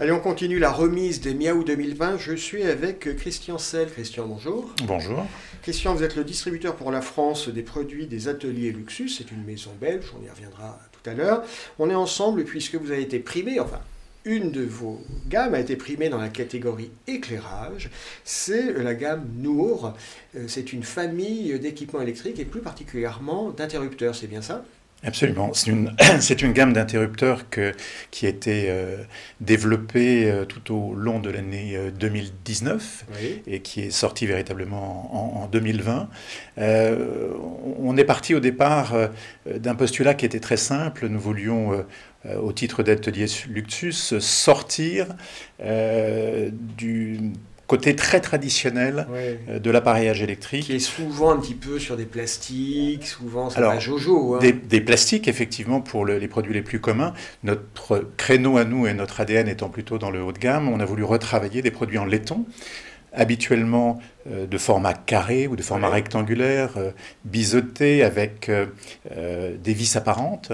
Allez, on continue la remise des Miaou 2020. Je suis avec Christian Selle. Christian, bonjour. Bonjour. Christian, vous êtes le distributeur pour la France des produits des ateliers Luxus. C'est une maison belge, on y reviendra tout à l'heure. On est ensemble puisque vous avez été primé, enfin, une de vos gammes a été primée dans la catégorie éclairage. C'est la gamme Nour. C'est une famille d'équipements électriques et plus particulièrement d'interrupteurs, c'est bien ça ? Absolument. C'est une gamme d'interrupteurs qui a été développée tout au long de l'année 2019 oui. Et qui est sortie véritablement en 2020. On est parti au départ d'un postulat qui était très simple. Nous voulions, au titre d'atelier Luxus, sortir du côté très traditionnel de l'appareillage électrique. Qui est souvent un petit peu sur des plastiques, souvent c'est pas jojo. Hein. Des plastiques, effectivement, pour les produits les plus communs. Notre créneau à nous et notre ADN étant plutôt dans le haut de gamme, on a voulu retravailler des produits en laiton, habituellement de format carré ou de format rectangulaire, biseauté avec des vis apparentes.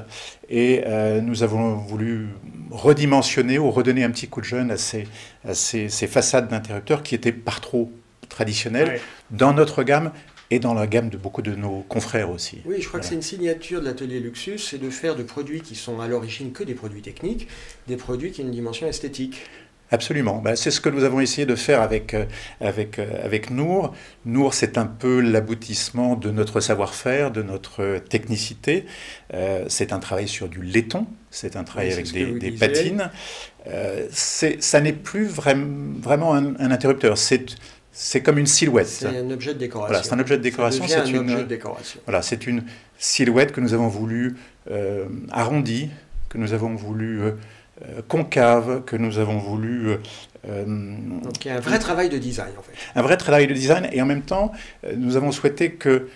Et nous avons voulu redimensionner ou redonner un petit coup de jeune à ces façades d'interrupteurs qui étaient par trop traditionnelles dans notre gamme et dans la gamme de beaucoup de nos confrères aussi. Oui, je crois que c'est une signature de l'atelier Luxus, c'est de faire de produits qui sont à l'origine que des produits techniques, des produits qui ont une dimension esthétique. Absolument. C'est ce que nous avons essayé de faire avec Nour. Nour, c'est un peu l'aboutissement de notre savoir-faire, de notre technicité. C'est un travail sur du laiton, c'est un travail avec des patines. Ça n'est plus vraiment un interrupteur, c'est comme une silhouette. C'est un objet de décoration. Voilà, c'est un objet de décoration. Ça devient un objet de décoration. Voilà, c'est une silhouette que nous avons voulu arrondie, que nous avons voulu concave, que nous avons voulu... Donc il y a un vrai travail de design en fait. Un vrai travail de design et en même temps, nous avons souhaité que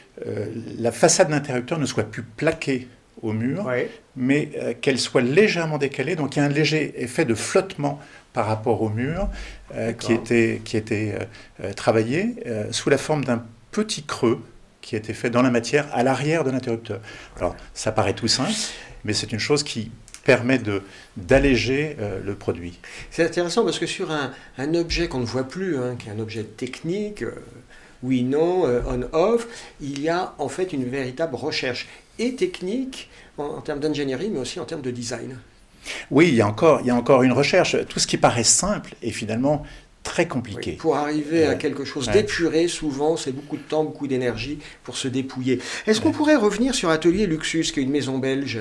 la façade d'interrupteur ne soit plus plaquée au mur, mais qu'elle soit légèrement décalée. Donc il y a un léger effet de flottement par rapport au mur qui était travaillé sous la forme d'un petit creux qui a été fait dans la matière à l'arrière de l'interrupteur. Alors ça paraît tout simple, mais c'est une chose qui permet d'alléger le produit. C'est intéressant parce que sur un objet qu'on ne voit plus, qui est un objet technique, oui, non, on-off, il y a en fait une véritable recherche et technique en termes d'ingénierie, mais aussi en termes de design. Oui, il y a encore une recherche. Tout ce qui paraît simple est finalement très compliqué. Oui, pour arriver à quelque chose d'épuré, souvent, c'est beaucoup de temps, beaucoup d'énergie pour se dépouiller. Est-ce qu'on pourrait revenir sur Atelier Luxus, qui est une maison belge?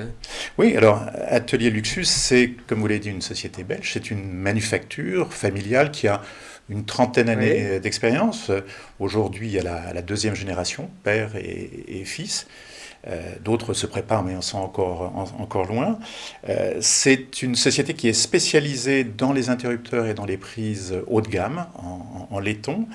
Oui, alors Atelier Luxus, c'est, comme vous l'avez dit, une société belge. C'est une manufacture familiale qui a une trentaine d'années d'expérience. Aujourd'hui, il y a la deuxième génération, père et fils. D'autres se préparent, mais on sont encore loin. C'est une société qui est spécialisée dans les interrupteurs et dans les prises haut de gamme, en laiton.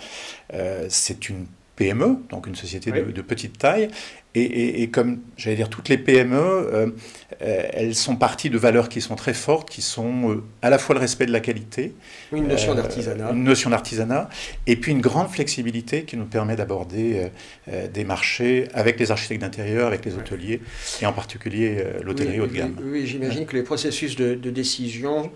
C'est une PME, donc une société de petite taille. Et comme, j'allais dire, toutes les PME, elles sont parties de valeurs qui sont très fortes, qui sont à la fois le respect de la qualité, une notion d'artisanat. Une notion d'artisanat, et puis une grande flexibilité qui nous permet d'aborder des marchés avec les architectes d'intérieur, avec les hôteliers, et en particulier l'hôtellerie haut de gamme. Oui, j'imagine que les processus de décision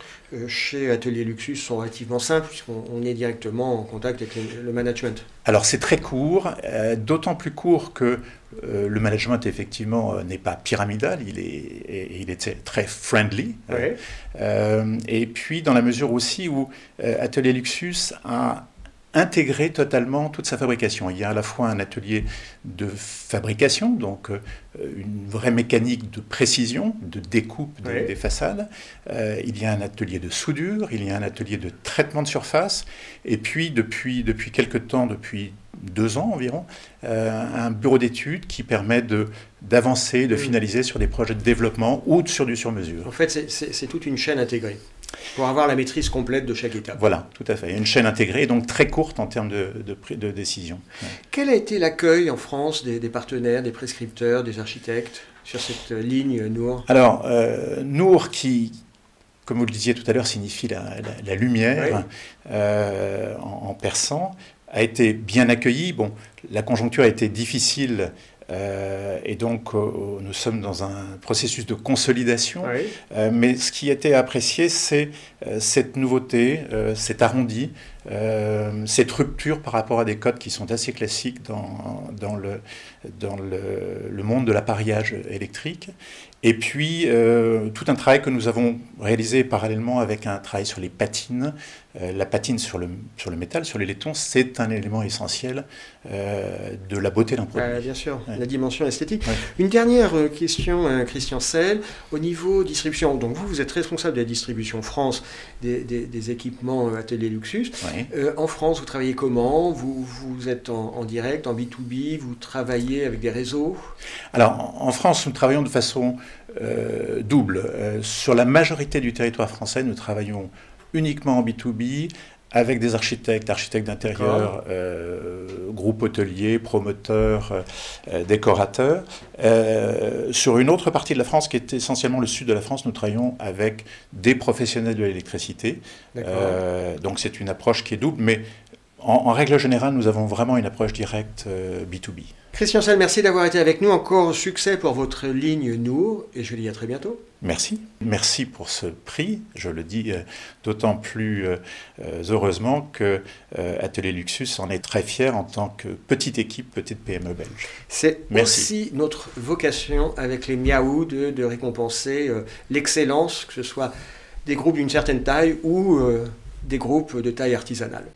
chez Atelier Luxus sont relativement simples, puisqu'on est directement en contact avec le management. Alors c'est très court, d'autant plus court que le management, effectivement, n'est pas pyramidal, il est très friendly. Et puis, dans la mesure aussi où Atelier Luxus a intégré totalement toute sa fabrication. Il y a à la fois un atelier de fabrication, donc une vraie mécanique de précision, de découpe des façades. Il y a un atelier de soudure, il y a un atelier de traitement de surface. Et puis, depuis quelque temps, depuis 2 ans environ, un bureau d'études qui permet d'avancer, de finaliser sur des projets de développement ou sur du sur-mesure. En fait, c'est toute une chaîne intégrée pour avoir la maîtrise complète de chaque étape. Voilà, tout à fait. Il y a une chaîne intégrée, donc très courte en termes de décision. Quel a été l'accueil en France des partenaires, des prescripteurs, des architectes sur cette ligne Nour? Alors, Nour qui, comme vous le disiez tout à l'heure, signifie la lumière en persan, a été bien accueilli. Bon, la conjoncture a été difficile Et donc, nous sommes dans un processus de consolidation. Oui. Mais ce qui a été apprécié, c'est cette nouveauté, cet arrondi, cette rupture par rapport à des codes qui sont assez classiques dans le monde de l'appareillage électrique. Et puis, tout un travail que nous avons réalisé parallèlement avec un travail sur les patines. La patine sur le métal, sur les laitons, c'est un élément essentiel de la beauté d'un produit. Bien sûr, ouais. La dimension esthétique. Ouais. Une dernière question, Christian Sell. Au niveau distribution, donc vous êtes responsable de la distribution France des équipements Atelier Luxus. Oui. En France, vous travaillez comment? Vous êtes en direct, en B2B, vous travaillez avec des réseaux? Alors, en France, nous travaillons de façon double. Sur la majorité du territoire français, nous travaillons uniquement en B2B, avec des architectes d'intérieur, groupes hôteliers, promoteurs, décorateurs. Sur une autre partie de la France, qui est essentiellement le sud de la France, nous travaillons avec des professionnels de l'électricité. Donc c'est une approche qui est double, mais en règle générale, nous avons vraiment une approche directe B2B. Christian Sell, merci d'avoir été avec nous. Encore succès pour votre ligne Nour, et je vous dis à très bientôt. Merci. Merci pour ce prix. Je le dis d'autant plus heureusement que Atelier Luxus en est très fier en tant que petite équipe, petite PME belge. C'est aussi notre vocation avec les Miaou de récompenser l'excellence, que ce soit des groupes d'une certaine taille ou des groupes de taille artisanale.